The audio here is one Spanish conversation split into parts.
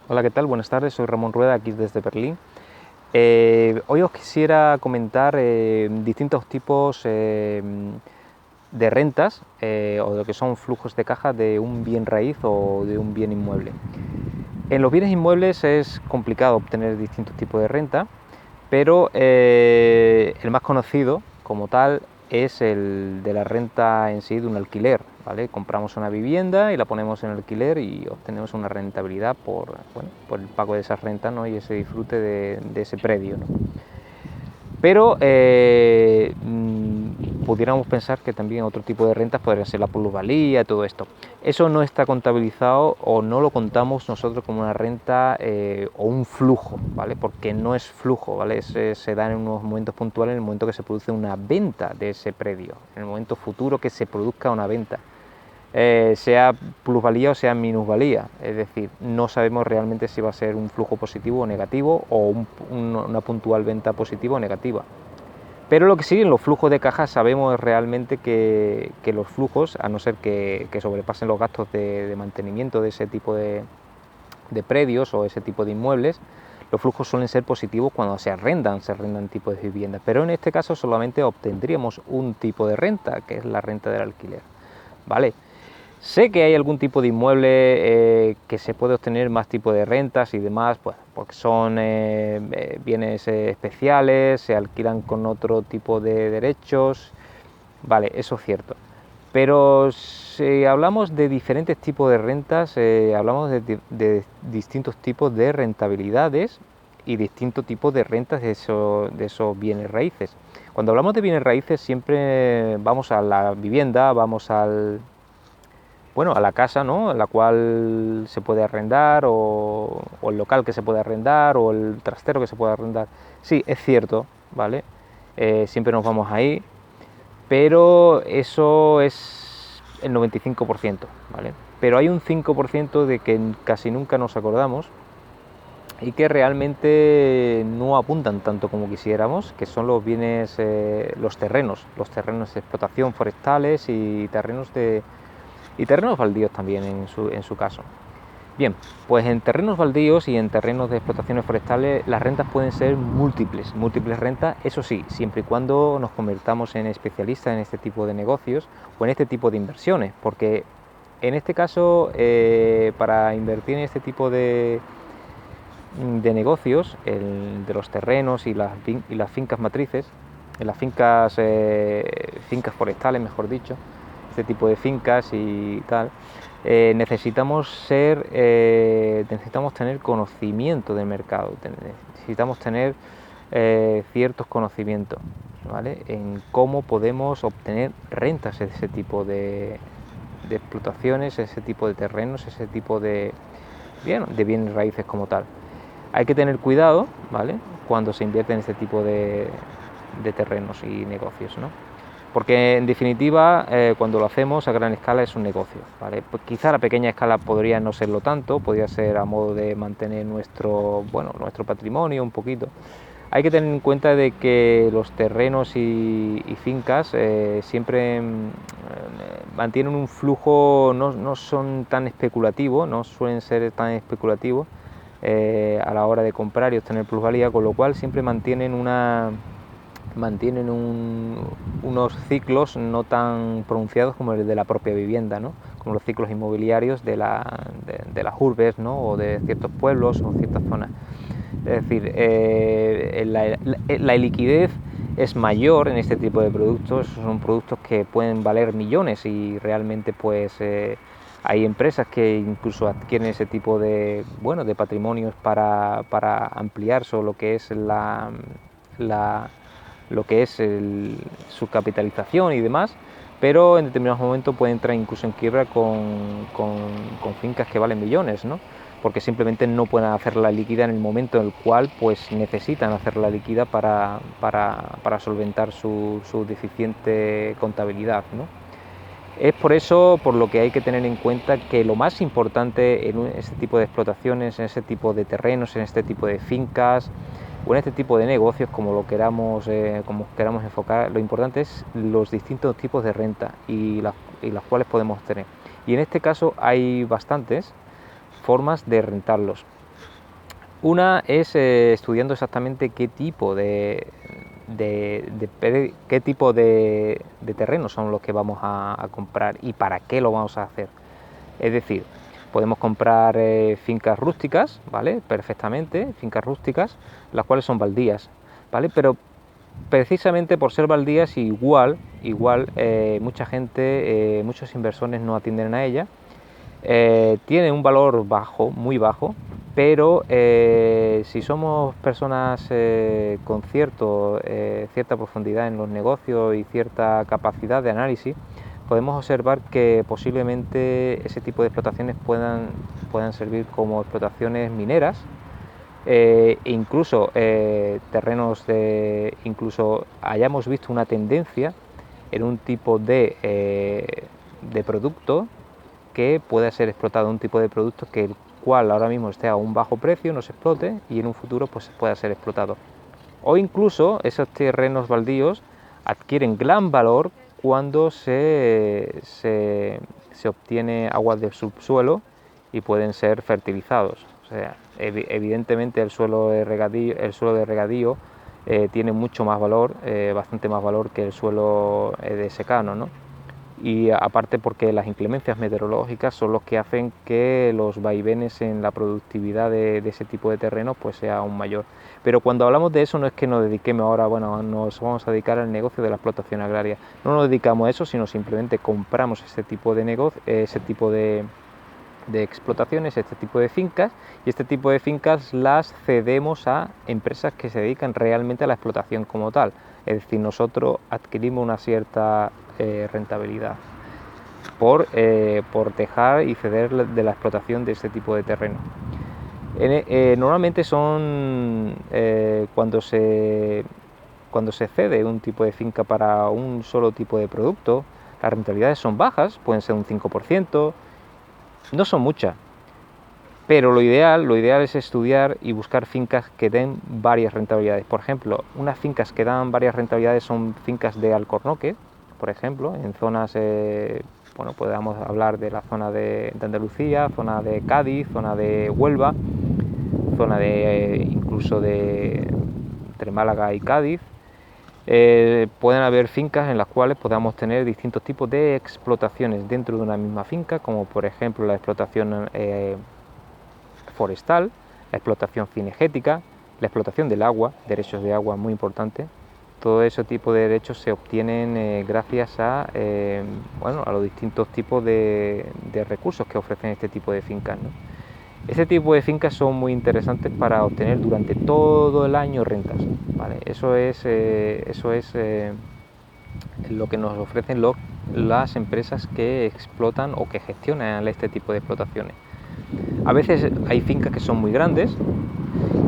Hola, ¿qué tal? Buenas tardes, soy Ramón Rueda, aquí desde Berlín. Hoy os quisiera comentar distintos tipos de rentas o de lo que son flujos de caja de un bien raíz o de un bien inmueble. En los bienes inmuebles es complicado obtener distintos tipos de renta, pero el más conocido como tal es el de la renta en sí de un alquiler, ¿vale? Compramos una vivienda y la ponemos en alquiler y obtenemos una rentabilidad por el pago de esa renta, ¿no? Y ese disfrute de ese predio, ¿no? Pero pudiéramos pensar que también otro tipo de rentas podría ser la plusvalía, todo esto. Eso no está contabilizado o no lo contamos nosotros como una renta o un flujo, ¿vale? Porque no es flujo, ¿vale? Se da en unos momentos puntuales, en el momento que se produce una venta de ese predio, en el momento futuro que se produzca una venta. Sea plusvalía o sea minusvalía, es decir, no sabemos realmente si va a ser un flujo positivo o negativo o una puntual venta positiva o negativa. Pero lo que sí, en los flujos de caja sabemos realmente que los flujos, a no ser que sobrepasen los gastos de mantenimiento de ese tipo de predios o ese tipo de inmuebles, los flujos suelen ser positivos cuando se arrendan tipos de viviendas. Pero en este caso solamente obtendríamos un tipo de renta, que es la renta del alquiler. ¿Vale? Sé que hay algún tipo de inmueble que se puede obtener más tipo de rentas y demás, pues, porque son bienes especiales, se alquilan con otro tipo de derechos, vale, eso es cierto. Pero si hablamos de diferentes tipos de rentas, hablamos de distintos tipos de rentabilidades y distintos tipos de rentas de esos bienes raíces. Cuando hablamos de bienes raíces siempre vamos a la vivienda, vamos a la casa, ¿no? En la cual se puede arrendar, o el local que se puede arrendar, o el trastero que se puede arrendar. Sí, es cierto, ¿vale? Siempre nos vamos ahí, pero eso es el 95%, ¿vale? Pero hay un 5% de que casi nunca nos acordamos y que realmente no apuntan tanto como quisiéramos, que son los bienes, los terrenos de explotación forestales y terrenos baldíos también en su caso. Bien, pues en terrenos baldíos y en terrenos de explotaciones forestales las rentas pueden ser múltiples rentas, eso sí, siempre y cuando nos convertamos en especialistas en este tipo de negocios o en este tipo de inversiones, porque en este caso, para invertir en este tipo de negocios, el de los terrenos y las fincas matrices, en las fincas forestales, mejor dicho, este tipo de fincas y tal, necesitamos tener conocimiento del mercado, necesitamos tener ciertos conocimientos, ¿vale? En cómo podemos obtener rentas de ese tipo de explotaciones, ese tipo de terrenos, ese tipo de bienes raíces como tal. Hay que tener cuidado, ¿vale? Cuando se invierte en este tipo de terrenos y negocios, ¿no? Porque en definitiva, cuando lo hacemos a gran escala es un negocio, ¿vale? Pues quizá a pequeña escala podría no serlo tanto, podría ser a modo de mantener nuestro patrimonio un poquito. Hay que tener en cuenta de que los terrenos y fincas siempre mantienen un flujo, no son tan especulativos, no suelen ser tan especulativos a la hora de comprar y obtener plusvalía, con lo cual siempre mantienen unos ciclos no tan pronunciados como el de la propia vivienda, ¿no? Como los ciclos inmobiliarios de las urbes, ¿no? O de ciertos pueblos o ciertas zonas. Es decir, la liquidez es mayor en este tipo de productos, son productos que pueden valer millones y realmente pues hay empresas que incluso adquieren ese tipo de patrimonios para ampliar lo que es su capitalización y demás, pero en determinados momentos puede entrar incluso en quiebra con fincas que valen millones, ¿no? Porque simplemente no pueden hacer la líquida en el momento en el cual pues necesitan hacer la líquida para solventar su deficiente contabilidad, ¿no? Es por eso por lo que hay que tener en cuenta que lo más importante en este tipo de explotaciones, en este tipo de terrenos, en este tipo de fincas o en este tipo de negocios, como queramos enfocar, lo importante es los distintos tipos de renta y las cuales podemos tener. Y en este caso hay bastantes formas de rentarlos. Una es estudiando exactamente qué tipo qué tipo de terrenos son los que vamos a comprar y para qué lo vamos a hacer. Es decir, podemos comprar fincas rústicas, ¿vale? Perfectamente, fincas rústicas, las cuales son baldías, ¿vale? Pero precisamente por ser baldías, igual mucha gente, muchos inversores no atienden a ella. Tiene un valor bajo, muy bajo, pero si somos personas con cierta profundidad en los negocios y cierta capacidad de análisis, podemos observar que posiblemente ese tipo de explotaciones puedan servir como explotaciones mineras, e incluso terrenos incluso hayamos visto una tendencia en un tipo de producto que pueda ser explotado, un tipo de producto que el cual ahora mismo esté a un bajo precio, no se explote y en un futuro pues pueda ser explotado. O incluso esos terrenos baldíos adquieren gran valor cuando se obtiene agua del subsuelo y pueden ser fertilizados. O sea, evidentemente el suelo de regadío tiene mucho más valor, bastante más valor que el suelo de secano, ¿no? Y aparte porque las inclemencias meteorológicas son los que hacen que los vaivenes en la productividad de ese tipo de terrenos pues sea aún mayor. Pero cuando hablamos de eso no es que nos dediquemos ahora, bueno, nos vamos a dedicar al negocio de la explotación agraria. No nos dedicamos a eso, sino simplemente compramos ese tipo de negocio, ese tipo de explotaciones, este tipo de fincas, y este tipo de fincas las cedemos a empresas que se dedican realmente a la explotación como tal. Es decir, nosotros adquirimos una cierta rentabilidad por dejar y ceder de la explotación de este tipo de terreno. Normalmente son cuando se cede un tipo de finca para un solo tipo de producto, las rentabilidades son bajas, pueden ser un 5%, no son muchas, pero lo ideal es estudiar y buscar fincas que den varias rentabilidades. Por ejemplo, unas fincas que dan varias rentabilidades son fincas de alcornoque, por ejemplo, en zonas, bueno, podemos hablar de la zona de Andalucía, zona de Cádiz, zona de Huelva, zona de incluso entre Málaga y Cádiz. Pueden haber fincas en las cuales podamos tener distintos tipos de explotaciones dentro de una misma finca, como por ejemplo la explotación forestal, la explotación cinegética, la explotación del agua, derechos de agua muy importante. Todo ese tipo de derechos se obtienen gracias a los distintos tipos de recursos que ofrecen este tipo de fincas, ¿no? Este tipo de fincas son muy interesantes para obtener durante todo el año rentas, ¿vale? Eso es lo que nos ofrecen las empresas que explotan o que gestionan este tipo de explotaciones. A veces hay fincas que son muy grandes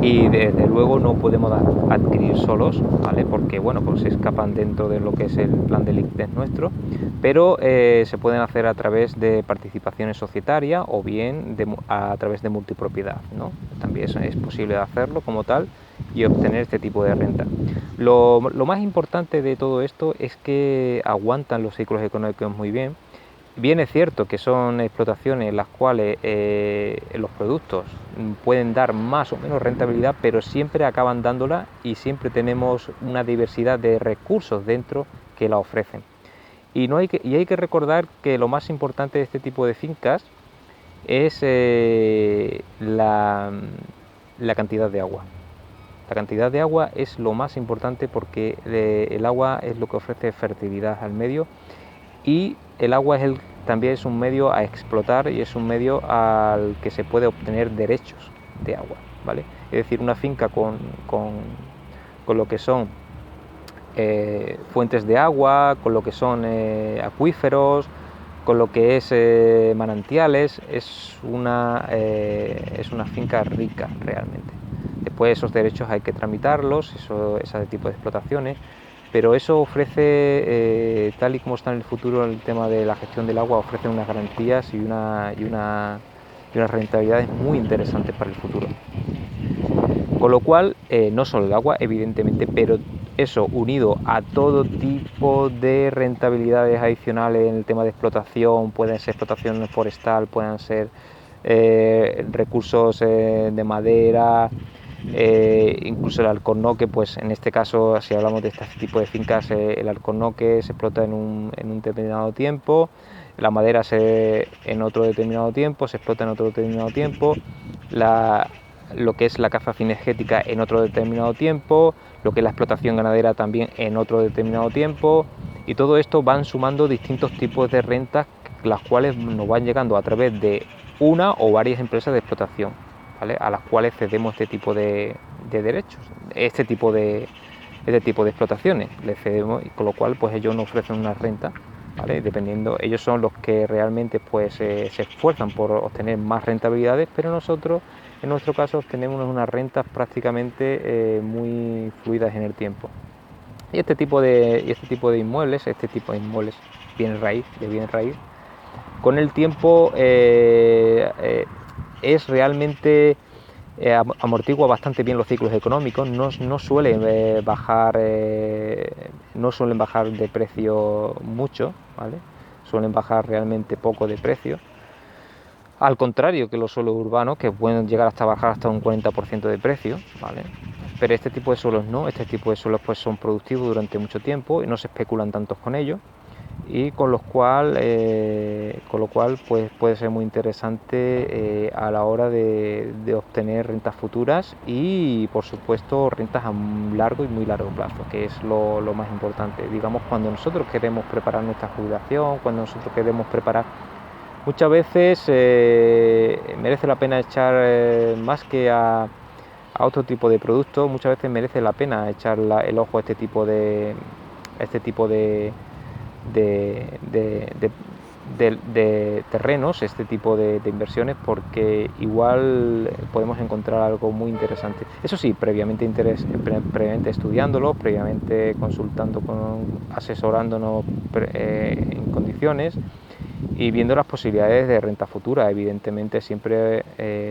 y desde luego no podemos adquirir solos, ¿vale? Porque bueno, pues se escapan dentro de lo que es el plan del ICTES nuestro, pero se pueden hacer a través de participaciones societarias o bien a través de multipropiedad, ¿no? También es posible hacerlo como tal y obtener este tipo de renta. Lo más importante de todo esto es que aguantan los ciclos económicos muy bien. Bien es cierto que son explotaciones en las cuales los productos pueden dar más o menos rentabilidad, pero siempre acaban dándola y siempre tenemos una diversidad de recursos dentro que la ofrecen. Y hay que recordar que lo más importante de este tipo de fincas es la cantidad de agua. La cantidad de agua es lo más importante porque el agua es lo que ofrece fertilidad al medio y el agua también es un medio a explotar y es un medio al que se puede obtener derechos de agua, ¿vale? Es decir, una finca con lo que son fuentes de agua, con lo que son acuíferos, con lo que es manantiales, es una finca rica realmente. Después esos derechos hay que tramitarlos, ese tipo de explotaciones, pero eso ofrece, tal y como está en el futuro el tema de la gestión del agua, ofrece unas garantías y unas rentabilidades muy interesantes para el futuro. Con lo cual, no solo el agua, evidentemente, pero eso unido a todo tipo de rentabilidades adicionales en el tema de explotación, pueden ser explotación forestal, pueden ser recursos de madera, incluso el alcornoque, pues en este caso, si hablamos de este tipo de fincas, el alcornoque se explota en un determinado tiempo, la madera en otro determinado tiempo, se explota en otro determinado tiempo, lo que es la caza cinegética en otro determinado tiempo, lo que es la explotación ganadera también en otro determinado tiempo, y todo esto van sumando distintos tipos de rentas, las cuales nos van llegando a través de una o varias empresas de explotación, ¿vale?, a las cuales cedemos este tipo de derechos, este tipo de explotaciones, les cedemos, y con lo cual pues ellos nos ofrecen una renta, ¿vale?, dependiendo, ellos son los que realmente pues se esfuerzan por obtener más rentabilidades, pero nosotros en nuestro caso obtenemos unas rentas prácticamente muy fluidas en el tiempo. Y este tipo de inmuebles, bienes raíz, con el tiempo es realmente amortigua bastante bien los ciclos económicos, no suelen bajar de precio mucho, ¿vale?, suelen bajar realmente poco de precio, al contrario que los suelos urbanos, que pueden llegar hasta bajar hasta un 40% de precio, ¿vale?, pero este tipo de suelos no, este tipo de suelos pues son productivos durante mucho tiempo y no se especulan tanto con ellos, y con lo cual pues puede ser muy interesante a la hora de obtener rentas futuras y por supuesto rentas a un largo y muy largo plazo, que es lo más importante. Digamos, cuando nosotros queremos preparar nuestra jubilación, cuando nosotros queremos preparar, muchas veces merece la pena echar más que a otro tipo de productos, muchas veces merece la pena echar el ojo a este tipo de terrenos, este tipo de inversiones, porque igual podemos encontrar algo muy interesante. Eso sí, previamente estudiándolo, previamente consultando, asesorándonos en condiciones y viendo las posibilidades de renta futura, evidentemente siempre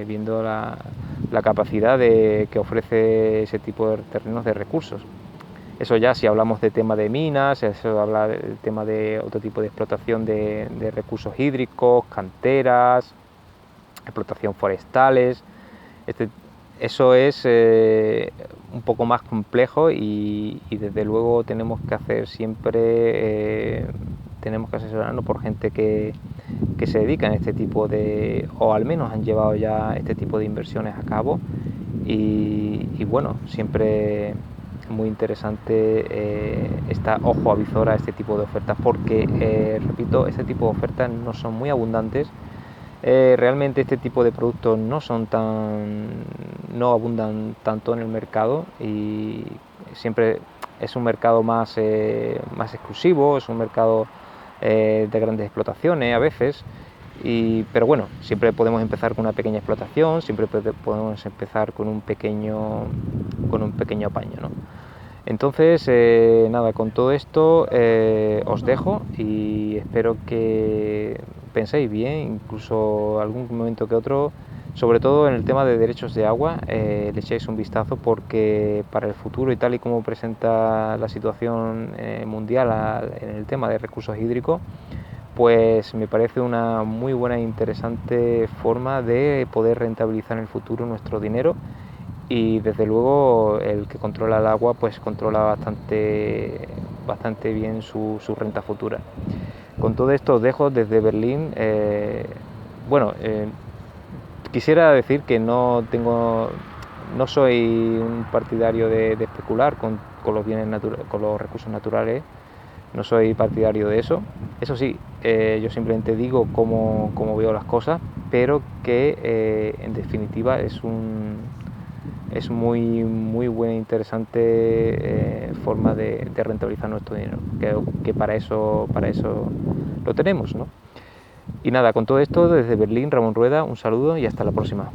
viendo la capacidad que ofrece ese tipo de terrenos de recursos. Eso ya si hablamos de tema de minas, eso habla del tema de otro tipo de explotación de recursos hídricos, canteras, explotación forestales. Eso es un poco más complejo y desde luego tenemos que hacer siempre, tenemos que asesorarnos por gente que se dedica en este tipo de, o al menos han llevado ya este tipo de inversiones a cabo y bueno, siempre muy interesante esta ojo a visor a este tipo de ofertas, porque repito, este tipo de ofertas no son muy abundantes. Realmente este tipo de productos no abundan tanto en el mercado y siempre es un mercado más exclusivo, es un mercado de grandes explotaciones a veces, pero bueno, siempre podemos empezar con una pequeña explotación, siempre podemos empezar con un pequeño apaño, ¿no? Entonces, nada, con todo esto os dejo y espero que penséis bien, incluso algún momento que otro, sobre todo en el tema de derechos de agua, le echéis un vistazo, porque para el futuro y tal y como presenta la situación mundial en el tema de recursos hídricos, pues me parece una muy buena e interesante forma de poder rentabilizar en el futuro nuestro dinero. Y desde luego el que controla el agua pues controla bastante bien su renta futura. Con todo esto os dejo desde Berlín. Quisiera decir que no soy un partidario de especular con los bienes con los recursos naturales. No soy partidario de eso. Eso sí, yo simplemente digo cómo veo las cosas, pero que en definitiva es muy buena e interesante forma de rentabilizar nuestro dinero. Creo que para eso lo tenemos, ¿no? Y nada, con todo esto, desde Berlín, Ramón Rueda, un saludo y hasta la próxima.